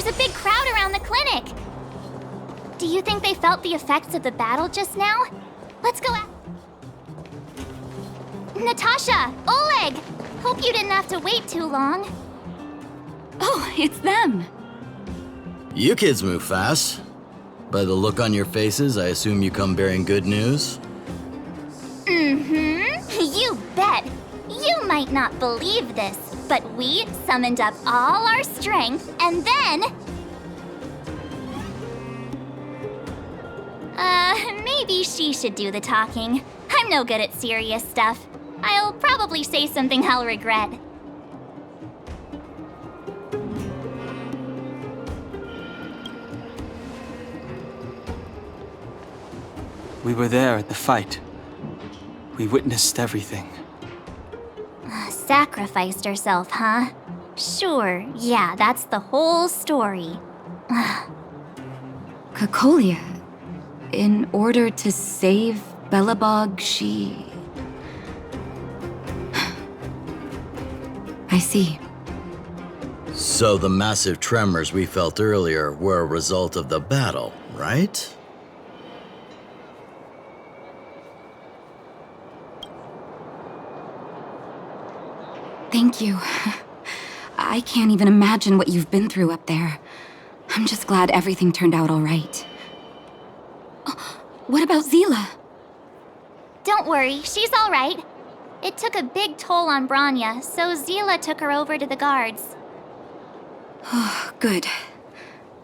There's a big crowd around the clinic! Do you think they felt the effects of the battle just now? Let's go Natasha! Oleg! Hope you didn't have to wait too long. Oh, it's them! You kids move fast. By the look on your faces, I assume you come bearing good news? You bet! You might not believe this, but we summoned up all our strength and then... maybe she should do the talking. I'm no good at serious stuff. I'll probably say something I'll regret. We were there at the fight. We witnessed everything. Sacrificed herself, huh? Sure, yeah, that's the whole story. Cocolia, in order to save Belobog, she... I see. So the massive tremors we felt earlier were a result of the battle, right? Thank you. I can't even imagine what you've been through up there. I'm just glad everything turned out all right. Oh, what about Zila? Don't worry, she's all right. It took a big toll on Branya, so Zila took her over to the guards. Oh, good.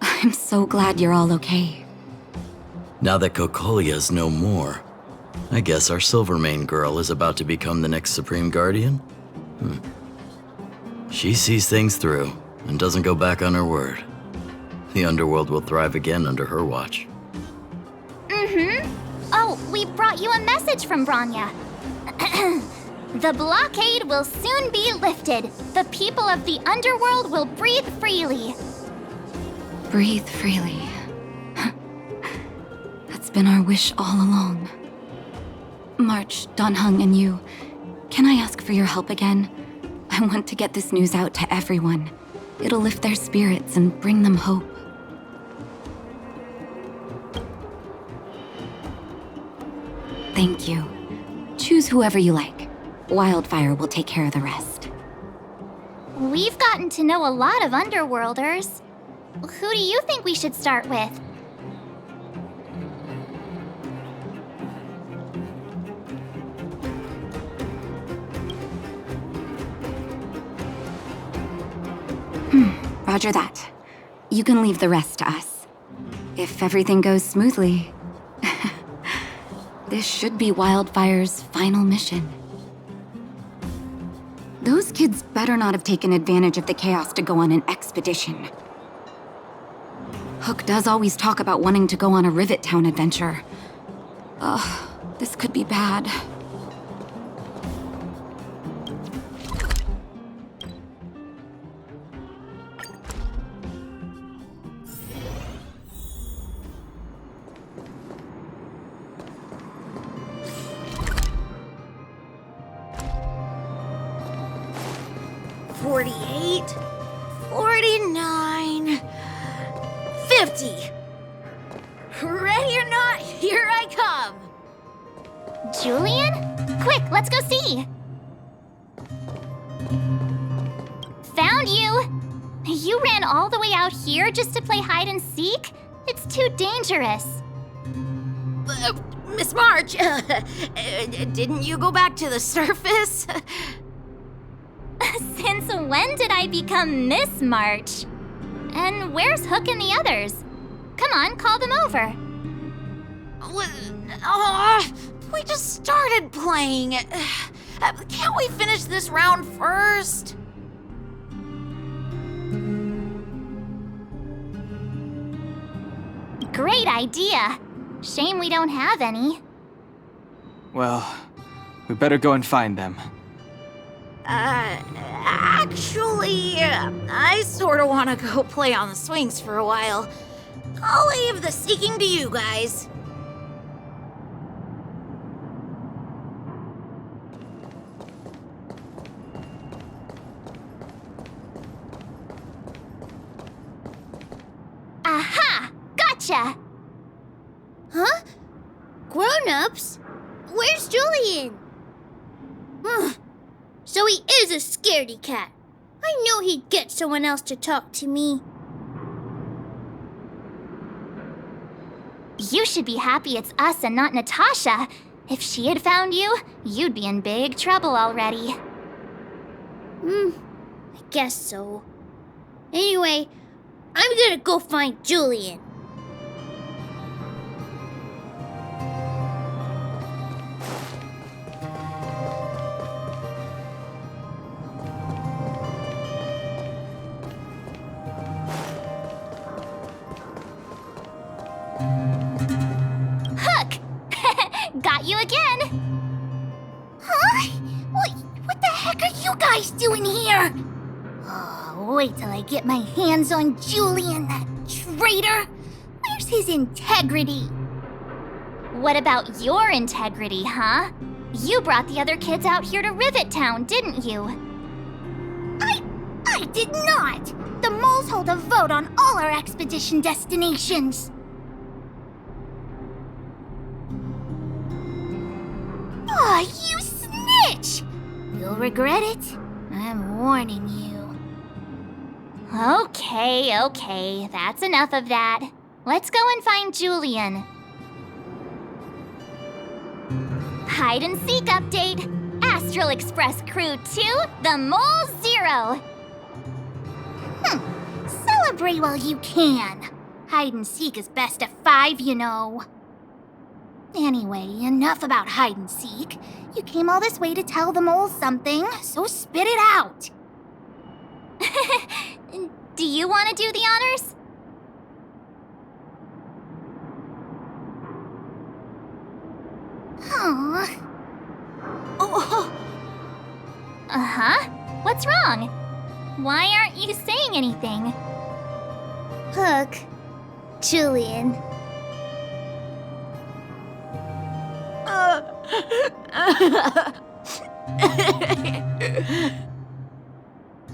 I'm so glad you're all okay. Now that Cocolia's no more, I guess our Silvermane girl is about to become the next Supreme Guardian? She sees things through and doesn't go back on her word. The underworld will thrive again under her watch. Oh, we brought you a message from Branya. The blockade will soon be lifted. The people of the underworld will breathe freely. Breathe freely. That's been our wish all along. March, Donhung, and you, can I ask for your help again? I want to get this news out to everyone. It'll lift their spirits and bring them hope. Thank you. Choose whoever you like. Wildfire will take care of the rest. We've gotten to know a lot of Underworlders. Who do you think we should start with? Roger that. You can leave the rest to us. If everything goes smoothly. This should be Wildfire's final mission. Those kids better not have taken advantage of the chaos to go on an expedition. Hook does always talk about wanting to go on a Rivet Town adventure. Ugh, this could be bad. Ready or not, here I come! Julian? Quick, let's go see! Found you! You ran all the way out here just to play hide and seek? It's too dangerous. Miss March, didn't you go back to the surface? Since when did I become Miss March? And where's Hook and the others? Come on, call them over. We just started playing. Can't we finish this round first? Great idea. Shame we don't have any. Well, we better go and find them. Actually, I sort of want to go play on the swings for a while. I'll leave the seeking to you guys. gotcha! Huh? Grown-ups? Where's Julian? So he is a scaredy cat. I knew he'd get someone else to talk to me. You should be happy it's us and not Natasha. If she had found you, you'd be in big trouble already. I guess so. Anyway, I'm gonna go find Julian. Hook! Got you again! Huh? What the heck are you guys doing here? Oh, wait till I get my hands on Julian, that traitor! Where's his integrity? What about your integrity, huh? You brought the other kids out here to Rivet Town, didn't you? I did not! The moles hold a vote on all our expedition destinations. Aw, you snitch! You'll regret it. I'm warning you. Okay, that's enough of that. Let's go and find Julian. Hide and seek update. Astral Express Crew 2, the Mole 0. Celebrate while you can. Hide and seek is best of 5, you know. Anyway, enough about hide and seek. You came all this way to tell the moles something, so spit it out. Do you want to do the honors? Aww. Oh. Uh-huh. What's wrong? Why aren't you saying anything? Hook. Julian.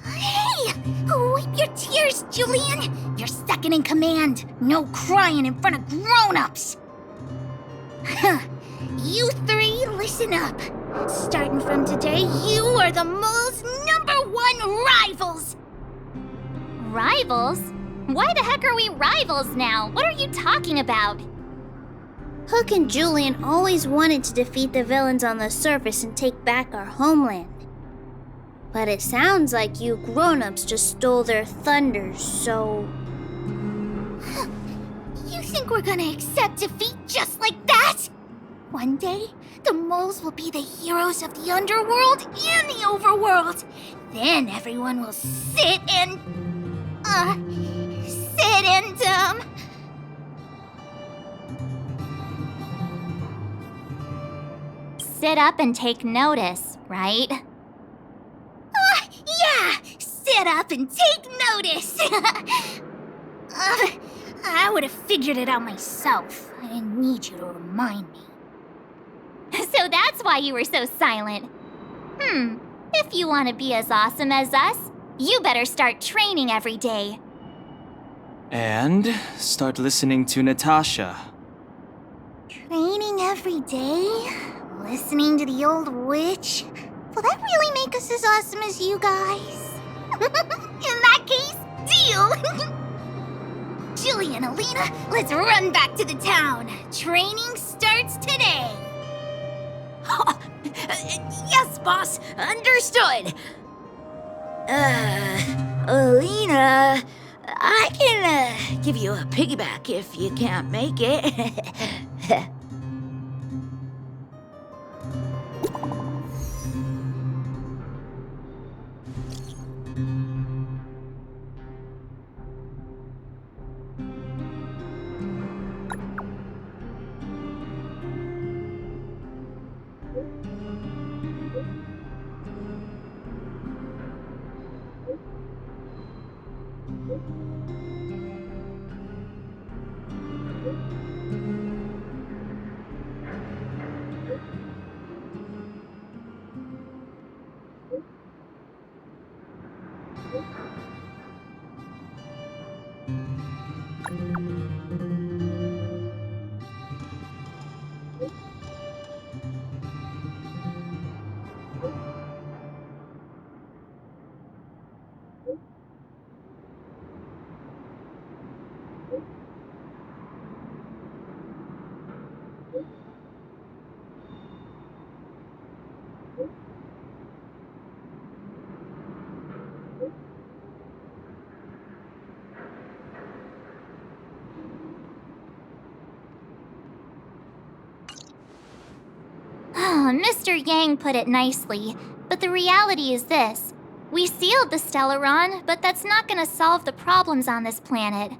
Hey! Wipe your tears, Julian! You're second in command. No crying in front of grown-ups. You three, listen up. Starting from today, you are the mole's #1 rivals! Rivals? Why the heck are we rivals now? What are you talking about? Hook and Julian always wanted to defeat the villains on the surface and take back our homeland. But it sounds like you grown-ups just stole their thunder, so... You think we're gonna accept defeat just like that? One day, the moles will be the heroes of the underworld and the overworld. Then everyone will sit and... Sit up and take notice, right? Yeah! Sit up and take notice! I would have figured it out myself. I didn't need you to remind me. So that's why you were so silent. If you want to be as awesome as us, you better start training every day. And start listening to Natasha. Training every day? Listening to the old witch? Will that really make us as awesome as you guys? In that case, deal! Julian, Alina, let's run back to the town. Training starts today. Yes, boss. Understood. Alina, I can give you a piggyback if you can't make it. Mr. Yang put it nicely, but the reality is this. We sealed the Stellaron, but that's not gonna solve the problems on this planet.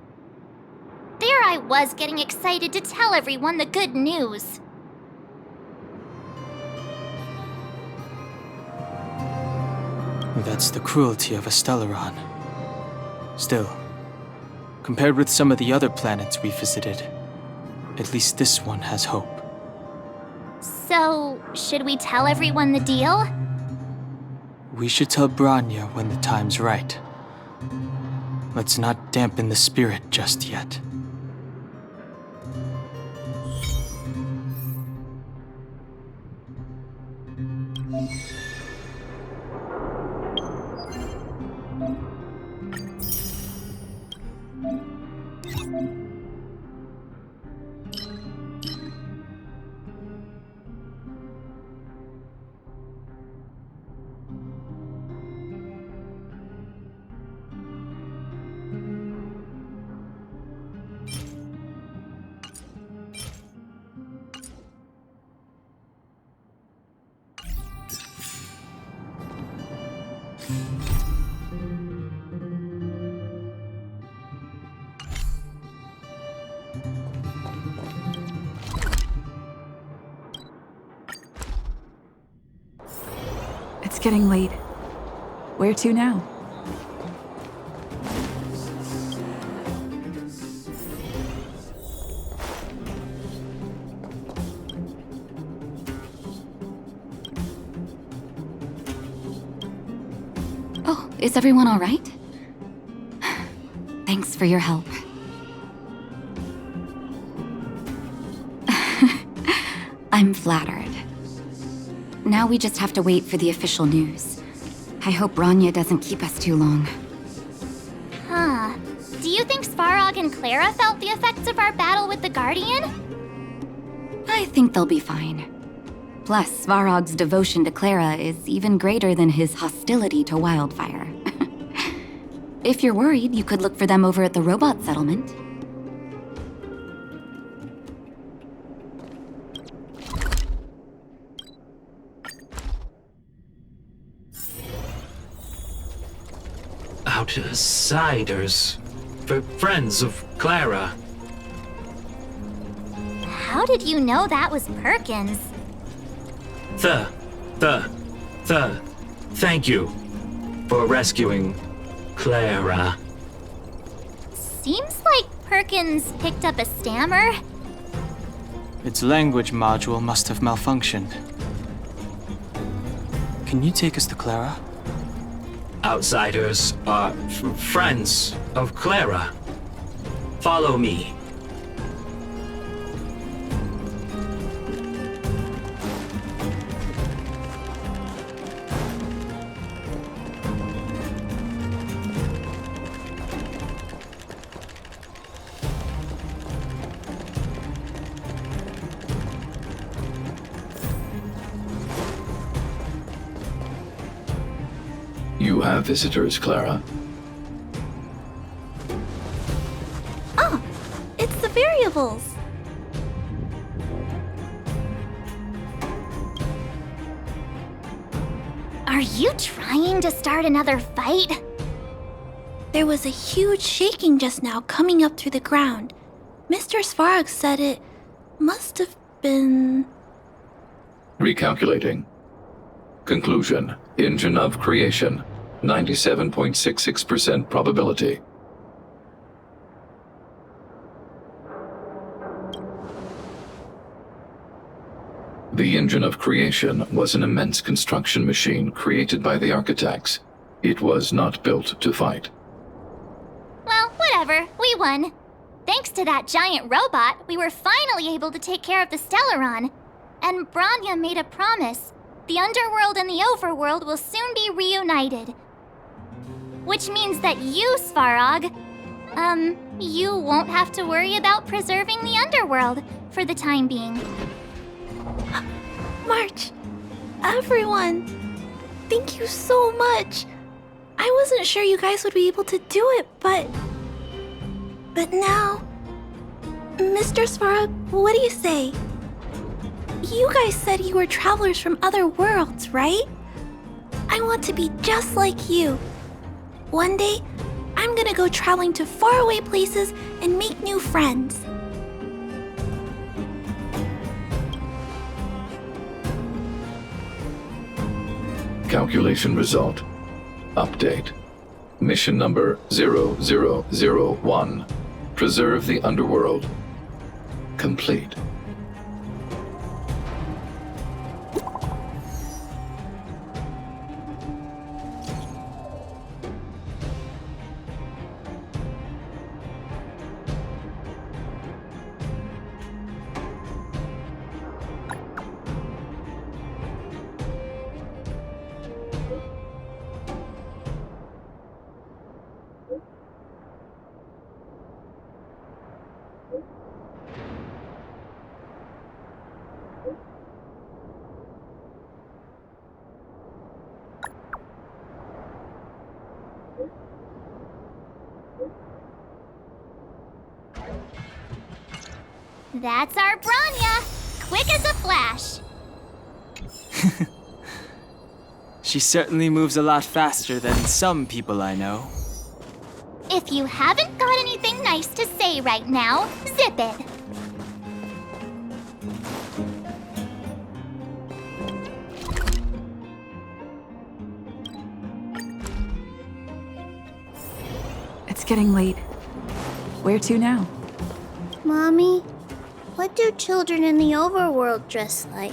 There I was getting excited to tell everyone the good news. That's the cruelty of a Stellaron. Still, compared with some of the other planets we visited, at least this one has hope. So, should we tell everyone the deal? We should tell Bronya when the time's right. Let's not dampen the spirit just yet. It's getting late. Where to now? Oh, is everyone all right? Thanks for your help. I'm flattered. Now we just have to wait for the official news. I hope Bronya doesn't keep us too long. Huh. Do you think Svarog and Clara felt the effects of our battle with the Guardian? I think they'll be fine. Plus, Svarog's devotion to Clara is even greater than his hostility to Wildfire. If you're worried, you could look for them over at the robot settlement. Outsiders. Friends of Clara. How did you know that was Perkins? Thank you for rescuing Clara. Seems like Perkins picked up a stammer. Its language module must have malfunctioned. Can you take us to Clara? Outsiders are friends of Clara. Follow me. You have visitors, Clara. Oh, it's the variables. Are you trying to start another fight? There was a huge shaking just now coming up through the ground. Mr. Svarog said it must have been... Recalculating. Conclusion. Engine of creation. 97.66% probability. The engine of creation was an immense construction machine created by the architects. It was not built to fight. Well, whatever. We won. Thanks to that giant robot, we were finally able to take care of the Stellaron. And Branya made a promise. The underworld and the overworld will soon be reunited. Which means that you, Svarog, you won't have to worry about preserving the underworld for the time being. March, everyone, thank you so much. I wasn't sure you guys would be able to do it, but now, Mr. Svarog, what do you say? You guys said you were travelers from other worlds, right? I want to be just like you. One day, I'm gonna go traveling to faraway places and make new friends. Calculation result. Update. Mission number 0001. Preserve the underworld. Complete. That's our Branya! Quick as a flash! She certainly moves a lot faster than some people I know. If you haven't got anything nice to say right now, zip it. It's getting late. Where to now? Mommy, what do children in the overworld dress like?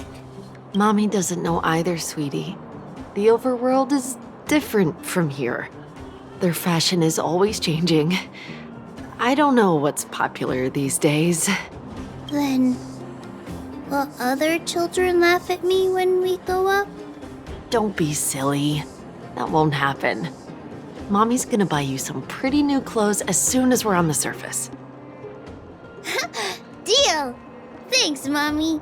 Mommy doesn't know either, sweetie. The overworld is different from here. Their fashion is always changing. I don't know what's popular these days. Then, will other children laugh at me when we go up? Don't be silly. That won't happen. Mommy's gonna buy you some pretty new clothes as soon as we're on the surface. Deal! Thanks, Mommy.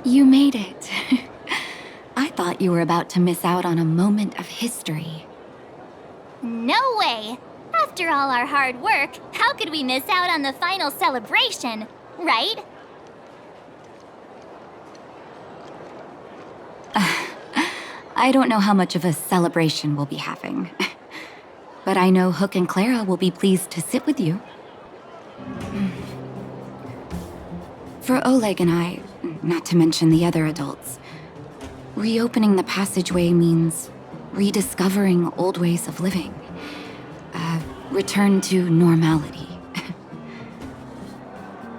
You made it. I thought you were about to miss out on a moment of history. No way! After all our hard work, how could we miss out on the final celebration, right? I don't know how much of a celebration we'll be having. But I know Hook and Clara will be pleased to sit with you. For Oleg and I, not to mention the other adults, reopening the passageway means rediscovering old ways of living. Return to normality.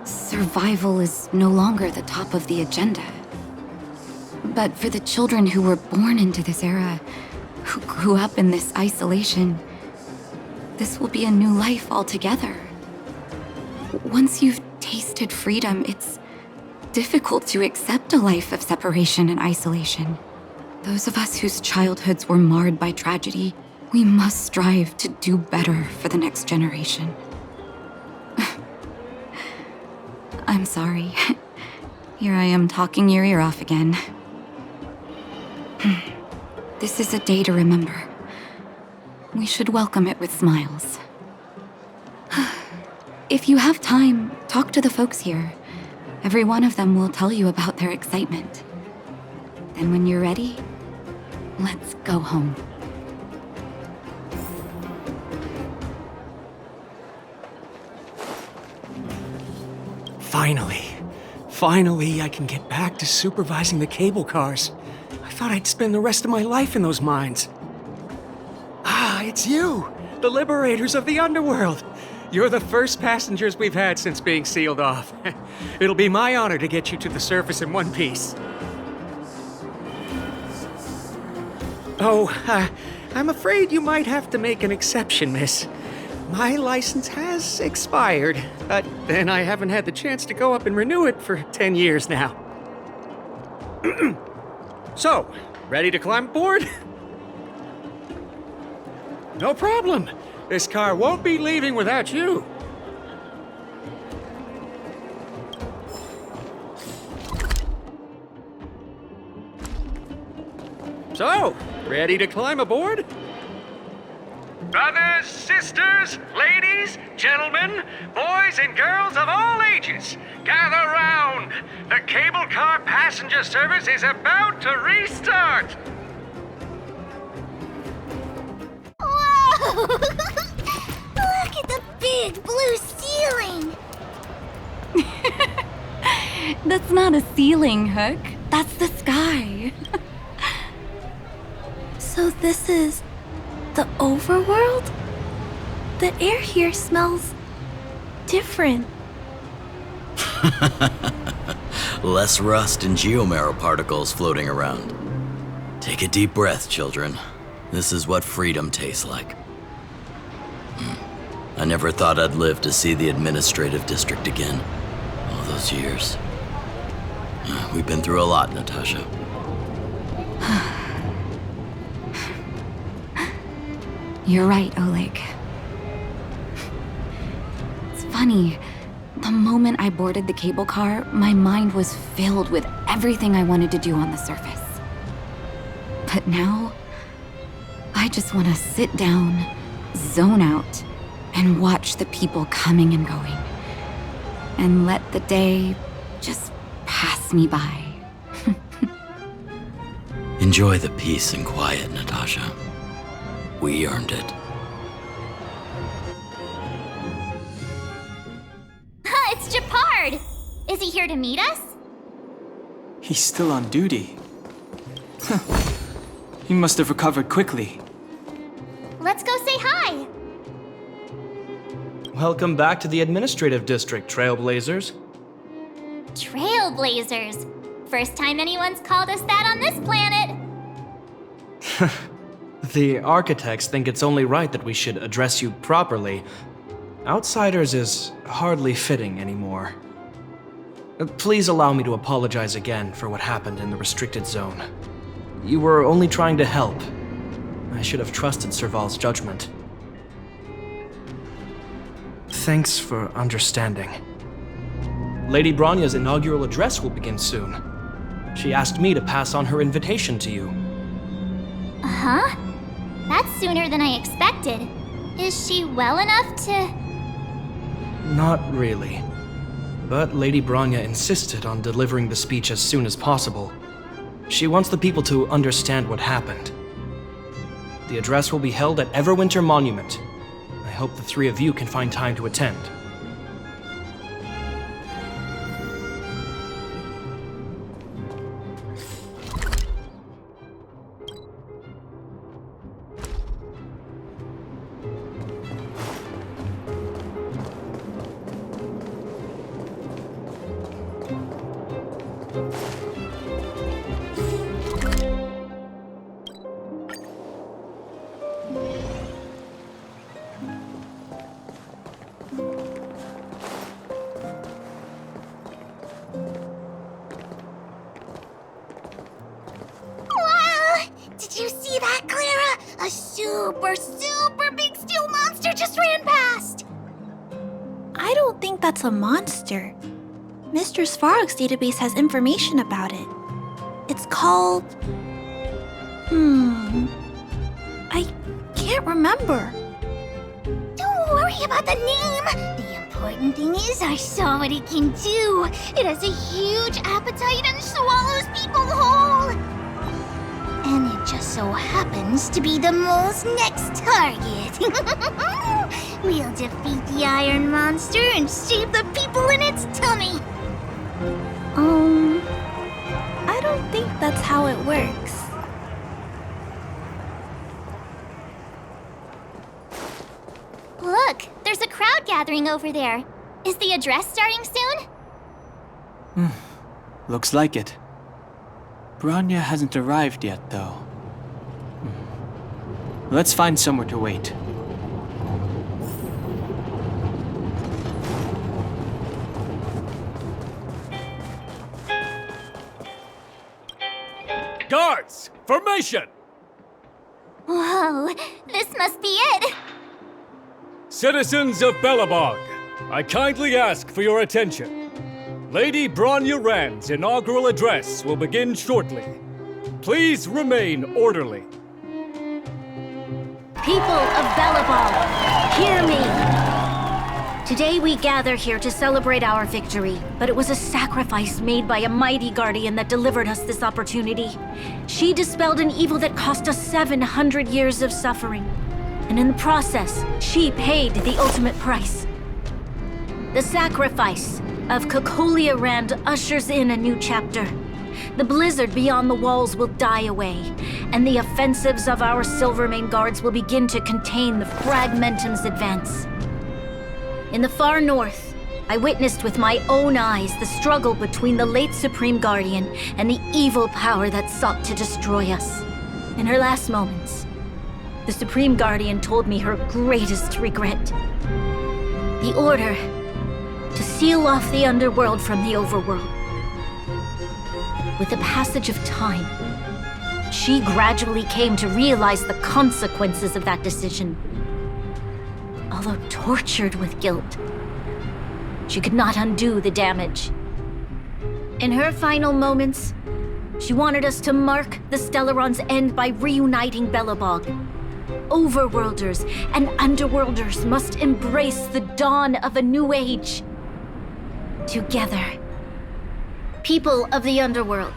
Survival is no longer the top of the agenda. But for the children who were born into this era, who grew up in this isolation, this will be a new life altogether. Once you've tasted freedom, it's difficult to accept a life of separation and isolation. Those of us whose childhoods were marred by tragedy, we must strive to do better for the next generation. I'm sorry. Here I am talking your ear off again. This is a day to remember. We should welcome it with smiles. If you have time, talk to the folks here. Every one of them will tell you about their excitement. Then when you're ready, let's go home. Finally, I can get back to supervising the cable cars. I thought I'd spend the rest of my life in those mines. Ah, it's you, the liberators of the underworld. You're the first passengers we've had since being sealed off. It'll be my honor to get you to the surface in one piece. Oh, I'm afraid you might have to make an exception, miss. My license has expired, but then I haven't had the chance to go up and renew it for 10 years now. So, ready to climb aboard? No problem. This car won't be leaving without you. So, ready to climb aboard? Brothers, sisters, ladies, gentlemen, boys and girls of all ages, gather round. The cable car passenger service is about to restart. Whoa! Look at the big blue ceiling! That's not a ceiling, Hook. That's the sky. So this is the overworld? The air here smells different. Less rust and geomarrow particles floating around. Take a deep breath, children. This is what freedom tastes like. I never thought I'd live to see the administrative district again. All those years. We've been through a lot, Natasha. You're right, Oleg. It's funny. The moment I boarded the cable car, my mind was filled with everything I wanted to do on the surface. But now, I just want to sit down, zone out, and watch the people coming and going. And let the day just pass me by. Enjoy the peace and quiet, Natasha. We earned it. It's Japard! Is he here to meet us? He's still on duty. He must have recovered quickly. Let's go say hi! Welcome back to the administrative district, Trailblazers. Trailblazers. First time anyone's called us that on this planet. The architects think it's only right that we should address you properly. Outsiders is hardly fitting anymore. Please allow me to apologize again for what happened in the restricted zone. You were only trying to help. I should have trusted Serval's judgment. Thanks for understanding. Lady Bronya's inaugural address will begin soon. She asked me to pass on her invitation to you. Huh? That's sooner than I expected. Is she well enough to... Not really. But Lady Bronya insisted on delivering the speech as soon as possible. She wants the people to understand what happened. The address will be held at Everwinter Monument. I hope the three of you can find time to attend. Did you see that, Clara? A super big steel monster just ran past! I don't think that's a monster. Mr. Svarog's database has information about it. It's called... I can't remember. Don't worry about the name. The important thing is I saw what it can do. It has a huge appetite and swallows people whole. And it just so happens to be the mole's next target. We'll defeat the iron monster and save the people in its tummy. I don't think that's how it works. Look, there's a crowd gathering over there. Is the address starting soon? Looks like it. Bronya hasn't arrived yet, though. Let's find somewhere to wait. Guards! Formation! Whoa, this must be it. Citizens of Belobog, I kindly ask for your attention. Lady Bronya Rand's inaugural address will begin shortly. Please remain orderly. People of Belobog, hear me! Today we gather here to celebrate our victory, but it was a sacrifice made by a mighty guardian that delivered us this opportunity. She dispelled an evil that cost us 700 years of suffering. And in the process, she paid the ultimate price. The sacrifice of Cocolia Rand ushers in a new chapter. The blizzard beyond the walls will die away, and the offensives of our Silvermane guards will begin to contain the Fragmentum's advance. In the far north, I witnessed with my own eyes the struggle between the late Supreme Guardian and the evil power that sought to destroy us. In her last moments, the Supreme Guardian told me her greatest regret. The order to seal off the underworld from the overworld. With the passage of time, she gradually came to realize the consequences of that decision. Although tortured with guilt, she could not undo the damage. In her final moments, she wanted us to mark the Stellaron's end by reuniting Belobog. Overworlders and Underworlders must embrace the dawn of a new age. Together. People of the Underworld,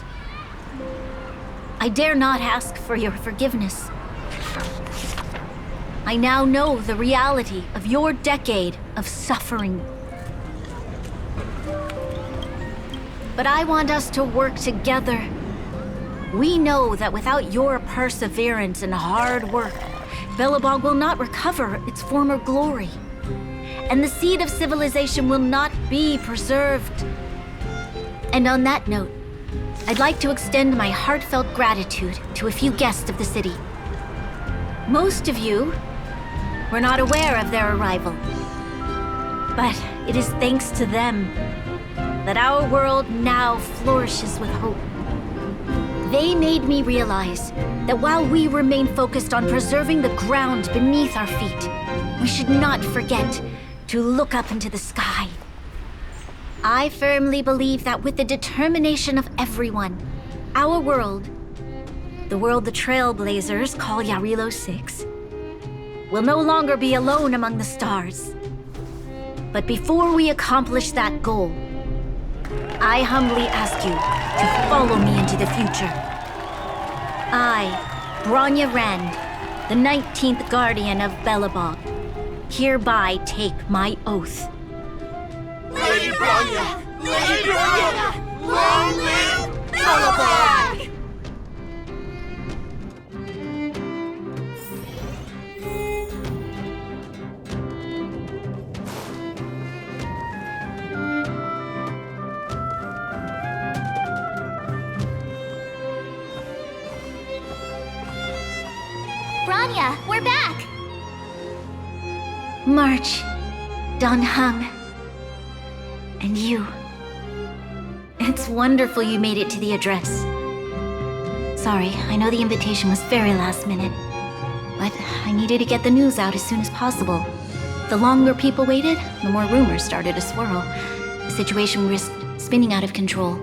I dare not ask for your forgiveness. I now know the reality of your decade of suffering. But I want us to work together. We know that without your perseverance and hard work, Belobog will not recover its former glory. And the seed of civilization will not be preserved. And on that note, I'd like to extend my heartfelt gratitude to a few guests of the city. Most of you were not aware of their arrival. But it is thanks to them that our world now flourishes with hope. They made me realize that while we remain focused on preserving the ground beneath our feet, we should not forget to look up into the sky. I firmly believe that with the determination of everyone, our world, the world the Trailblazers call Yarilo 6, will no longer be alone among the stars. But before we accomplish that goal, I humbly ask you to follow me into the future. I, Bronya Rand, the 19th Guardian of Belobog, hereby take my oath. Lady Bronya! Lady Bronya! Long live Belobog! Bronya, we're back! March, Dan Heng, and you. It's wonderful you made it to the address. Sorry, I know the invitation was very last minute, but I needed to get the news out as soon as possible. The longer people waited, the more rumors started to swirl. The situation risked spinning out of control.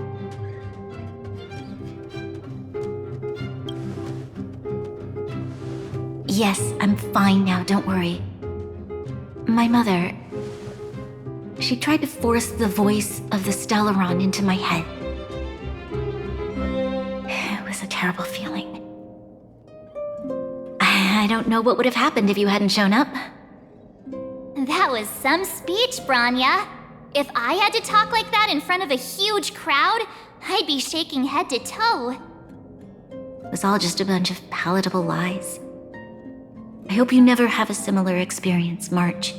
Yes, I'm fine now, don't worry. My mother... She tried to force the voice of the Stellaron into my head. It was a terrible feeling. I don't know what would have happened if you hadn't shown up. That was some speech, Branya. If I had to talk like that in front of a huge crowd, I'd be shaking head to toe. It was all just a bunch of palatable lies. I hope you never have a similar experience, March.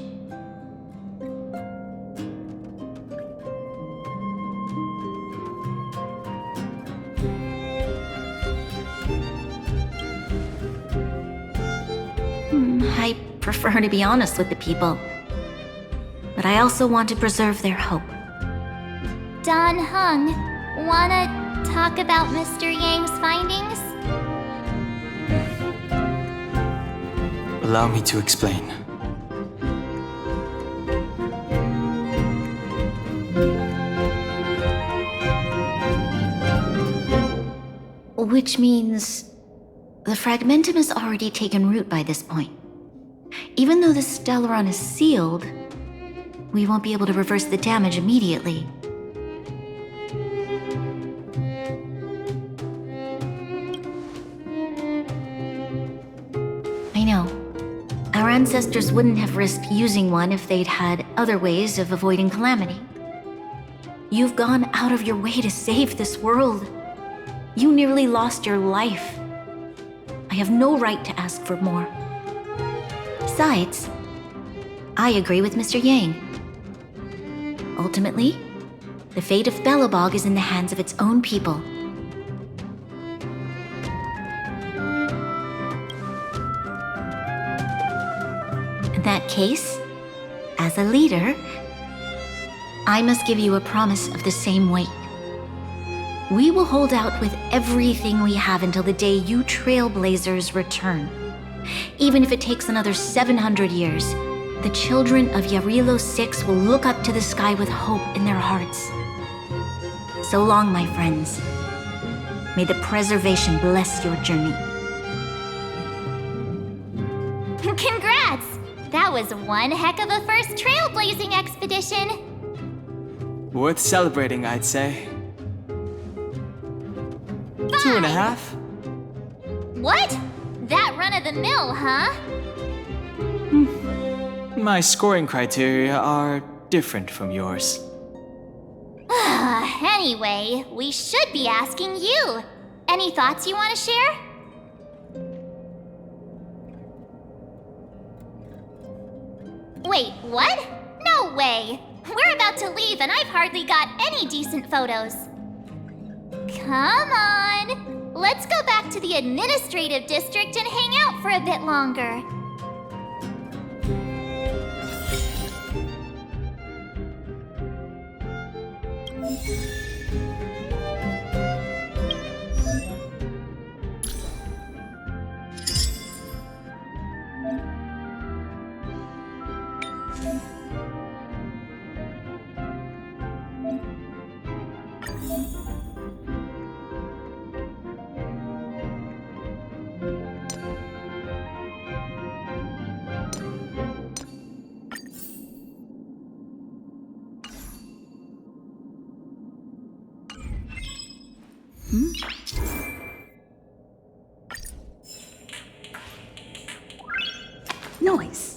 I prefer to be honest with the people, but I also want to preserve their hope. Dan Heng, wanna talk about Mr. Yang's findings? Allow me to explain. Which means the fragmentum has already taken root by this point. Even though the Stellaron is sealed, we won't be able to reverse the damage immediately. I know. Our ancestors wouldn't have risked using one if they'd had other ways of avoiding calamity. You've gone out of your way to save this world. You nearly lost your life. I have no right to ask for more. Besides, I agree with Mr. Yang. Ultimately, the fate of Belobog is in the hands of its own people. In that case, as a leader, I must give you a promise of the same weight. We will hold out with everything we have until the day you Trailblazers return. Even if it takes another 700 years, the children of Yarilo 6 will look up to the sky with hope in their hearts. So long, my friends. May the preservation bless your journey. Congrats! That was one heck of a first trailblazing expedition. Worth celebrating, I'd say. 2.5? What? That run-of-the-mill, huh? My scoring criteria are different from yours. Anyway, we should be asking you. Any thoughts you want to share? Wait, what? No way! We're about to leave and I've hardly got any decent photos. Come on! Let's go back to the administrative district and hang out for a bit longer. Noise.